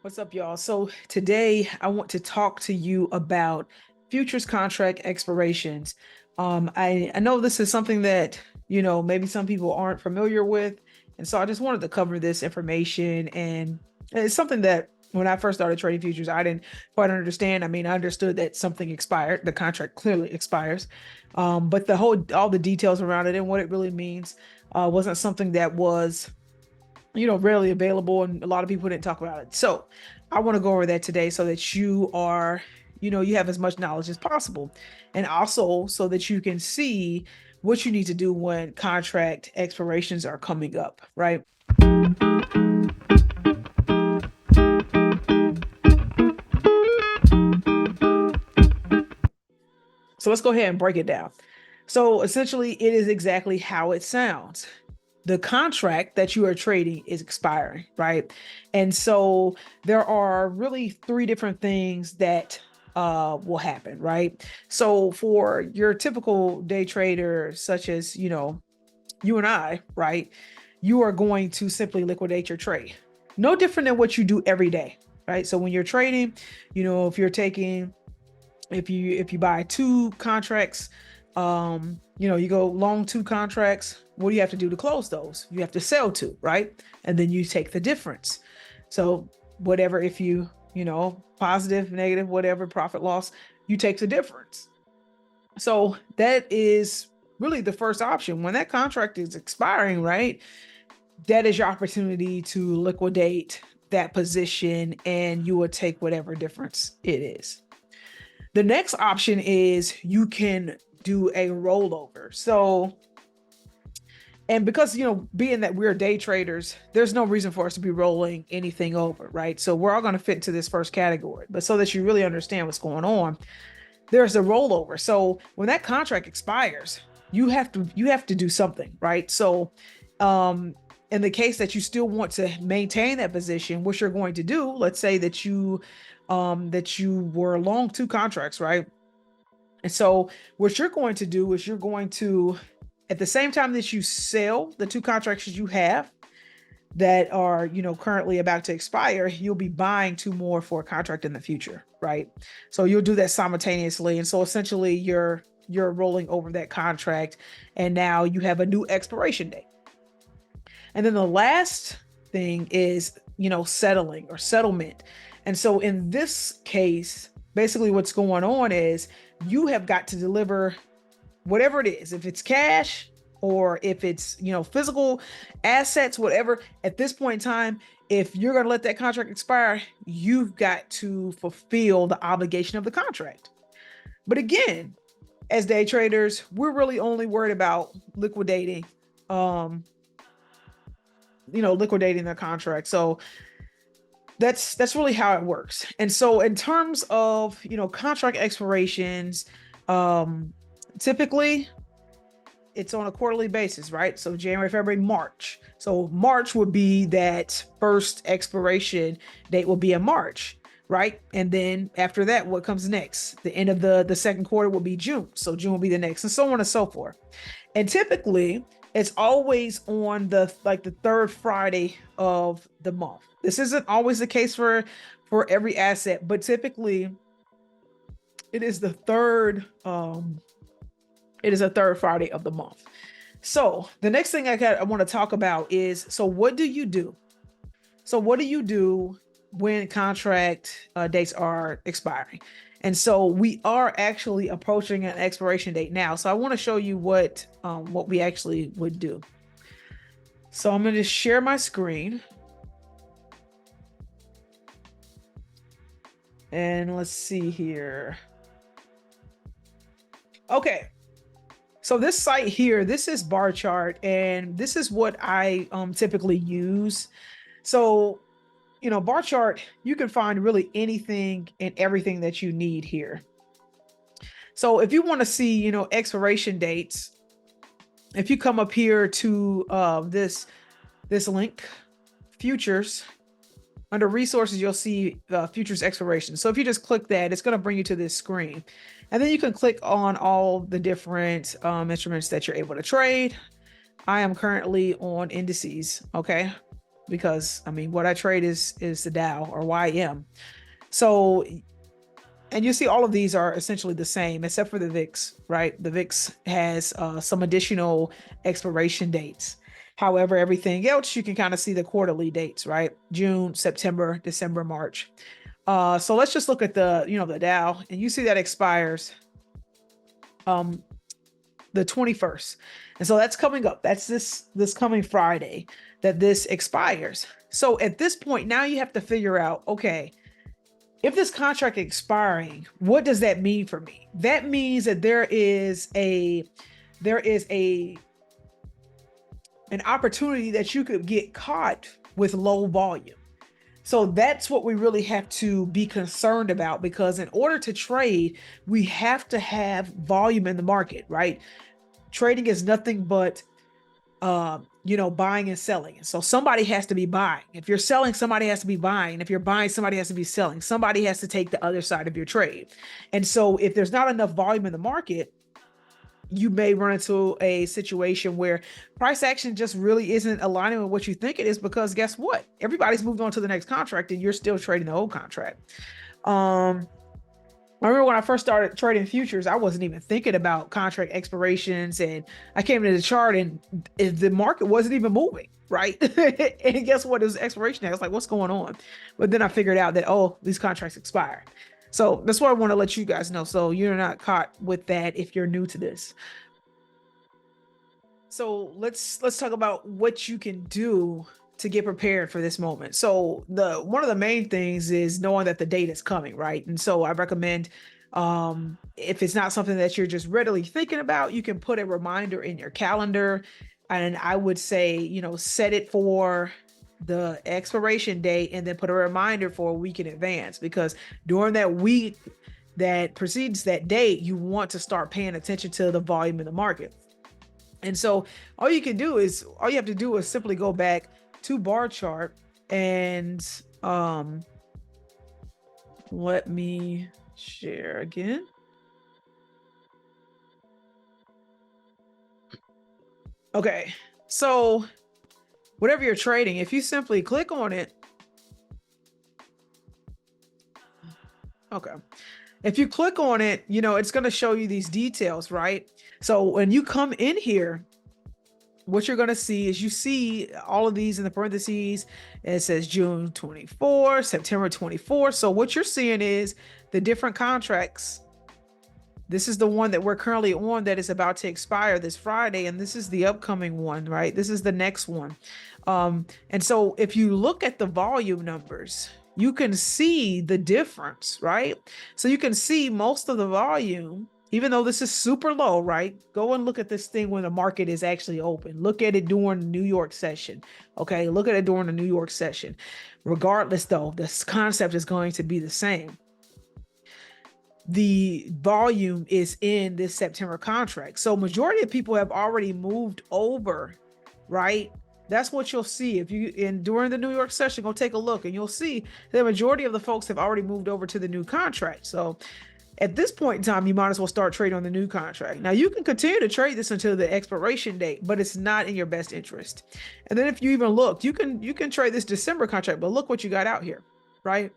What's up, y'all? So today I want to talk to you about futures contract expirations. I know this is something that, maybe some people aren't familiar with. And so I just wanted to cover this information. And it's something that when I first started trading futures, I didn't quite understand. I mean, I understood that something expired, the contract clearly expires. But all the details around it and what it really means wasn't something that was readily available, and a lot of people didn't talk about it. So I want to go over that today so that you have as much knowledge as possible, and also so that you can see what you need to do when contract expirations are coming up, right? So let's go ahead and break it down. So essentially, it is exactly how it sounds. The contract that you are trading is expiring, right? And so there are really three different things that will happen, right? So for your typical day trader, such as, you and I, right? You are going to simply liquidate your trade. No different than what you do every day, right? So when you're trading, if you buy two contracts, you go long two contracts, what do you have to do to close those? You have to sell two, right? And then you take the difference. So whatever, if positive, negative, whatever, profit loss, you take the difference. So that is really the first option. When that contract is expiring, right? That is your opportunity to liquidate that position, and you will take whatever difference it is. The next option is you can do a rollover. So, and because, being that we're day traders, there's no reason for us to be rolling anything over, right? So we're all going to fit into this first category, but so that you really understand what's going on, there's a rollover. So when that contract expires, you have to do something, right? So, in the case that you still want to maintain that position, what you're going to do, let's say that you were long two contracts, right? And so what you're going to do is you're going to, at the same time that you sell the two contracts you have that are, currently about to expire, you'll be buying two more for a contract in the future, right? So you'll do that simultaneously. And so essentially you're rolling over that contract, and now you have a new expiration date. And then the last thing is, settling or settlement. And so in this case, basically what's going on is you have got to deliver whatever it is, if it's cash or if it's, physical assets, whatever. At this point in time, if you're going to let that contract expire, you've got to fulfill the obligation of the contract. But again, as day traders, we're really only worried about liquidating the contract. So that's really how it works. And so in terms of, contract expirations, typically it's on a quarterly basis, right? So January, February, March. So March would be that first expiration date will be in March, right? And then after that, what comes next? The end of the second quarter will be June. So June will be the next, and so on and so forth. And typically it's always on the third Friday of the month. This isn't always the case for every asset, but typically it is the third Friday of the month. So the next thing I want to talk about is, so what do you do? So what do you do when contract dates are expiring? And so we are actually approaching an expiration date now. So I want to show you what we actually would do. So I'm going to share my screen. And let's see here. Okay. So this site here, this is bar chart, and this is what I typically use. So, bar chart, you can find really anything and everything that you need here. So if you want to see, expiration dates, if you come up here to this link, futures, under resources, you'll see futures expiration. So if you just click that, it's going to bring you to this screen. And then you can click on all the different instruments that you're able to trade. I am currently on indices. Okay. because I mean, what I trade is the Dow or YM. So, and you see all of these are essentially the same except for the VIX, right? The VIX has some additional expiration dates. However, everything else you can kind of see the quarterly dates, right? June, September, December, March. So let's just look at the, the Dow, and you see that expires the 21st. And so that's coming up. That's this coming Friday that this expires. So at this point, now you have to figure out, okay, if this contract expiring, what does that mean for me? That means that there is an opportunity that you could get caught with low volume. So that's what we really have to be concerned about, because in order to trade, we have to have volume in the market, right? Trading is nothing but buying and selling. And so somebody has to be buying. If you're selling, somebody has to be buying. If you're buying, somebody has to be selling. Somebody has to take the other side of your trade. And so if there's not enough volume in the market, you may run into a situation where price action just really isn't aligning with what you think it is, because guess what? Everybody's moved on to the next contract and you're still trading the old contract. I remember when I first started trading futures, I wasn't even thinking about contract expirations, and I came into the chart and the market wasn't even moving, right? And guess what? It was expiration day. I was like, what's going on? But then I figured out that, oh, these contracts expire. So that's what I want to let you guys know, so you're not caught with that if you're new to this. So let's talk about what you can do to get prepared for this moment. So one of the main things is knowing that the date is coming, right? And so I recommend, if it's not something that you're just readily thinking about, you can put a reminder in your calendar. And I would say, set it for the expiration date and then put a reminder for a week in advance, because during that week that precedes that date, you want to start paying attention to the volume in the market. And so all you have to do is simply go back to bar chart and let me share again. Okay, so whatever you're trading, if you simply click on it, okay, if you click on it, it's going to show you these details, right? So when you come in here, what you're going to see is you see all of these in the parentheses. It says June 24, September 24. So what you're seeing is the different contracts. This is the one that we're currently on that is about to expire this Friday. And this is the upcoming one, right? This is the next one. And so if you look at the volume numbers, you can see the difference, right? So you can see most of the volume, even though this is super low, right? Go and look at this thing when the market is actually open. Look at it during the New York session. Okay, look at it during the New York session. Regardless, though, this concept is going to be the same. The volume is in this September contract. So majority of people have already moved over, right? That's what you'll see if during the New York session, go take a look and you'll see the majority of the folks have already moved over to the new contract. So at this point in time, you might as well start trading on the new contract. Now, you can continue to trade this until the expiration date, but it's not in your best interest. And then if you even look, you can trade this December contract, but look what you got out here, right?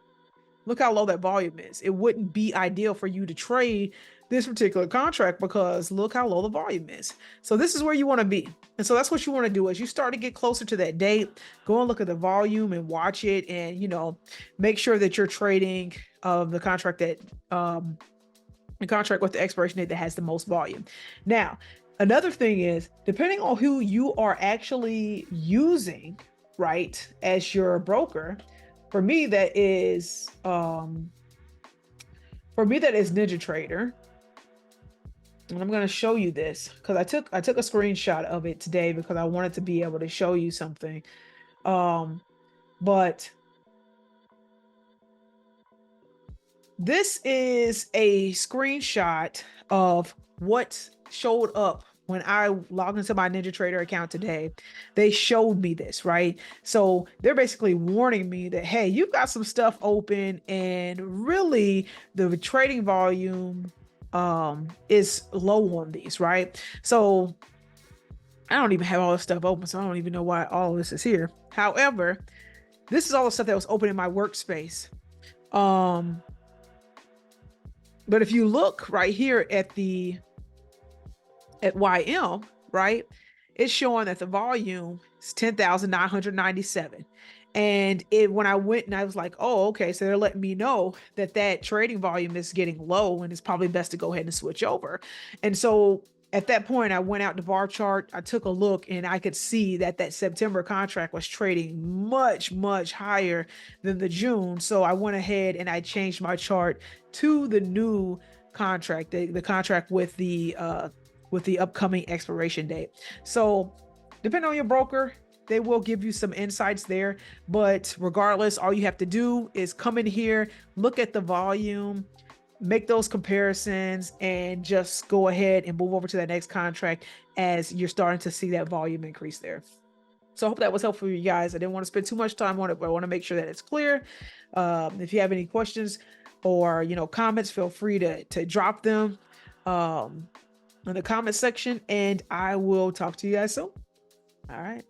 Look how low that volume is. It wouldn't be ideal for you to trade this particular contract because look how low the volume is. So this is where you want to be. And so that's what you want to do as you start to get closer to that date. Go and look at the volume and watch it, and make sure that you're trading the contract with the expiration date that has the most volume. Now, another thing is, depending on who you are actually using, right, as your broker, for me that is NinjaTrader. And I'm going to show you this because I took a screenshot of it today because I wanted to be able to show you something. But this is a screenshot of what showed up when I logged into my NinjaTrader account today. They showed me this, right? So they're basically warning me that, hey, you've got some stuff open and really the trading volume is low on these, right? So I don't even have all this stuff open, so I don't even know why all of this is here. However, this is all the stuff that was open in my workspace. But if you look right here at YM, right, it's showing that the volume is 10,997. And when I went and I was like, oh, okay, so they're letting me know that that trading volume is getting low and it's probably best to go ahead and switch over. And so at that point, I went out the bar chart, I took a look, and I could see that that September contract was trading much, much higher than the June. So I went ahead and I changed my chart to the new contract, the contract with the upcoming expiration date. So depending on your broker, they will give you some insights there. But regardless, all you have to do is come in here, look at the volume, make those comparisons, and just go ahead and move over to that next contract as you're starting to see that volume increase there. So I hope that was helpful for you guys. I didn't want to spend too much time on it, but I want to make sure that it's clear. If you have any questions or comments, feel free to drop them in the comment section, and I will talk to you guys soon. All right.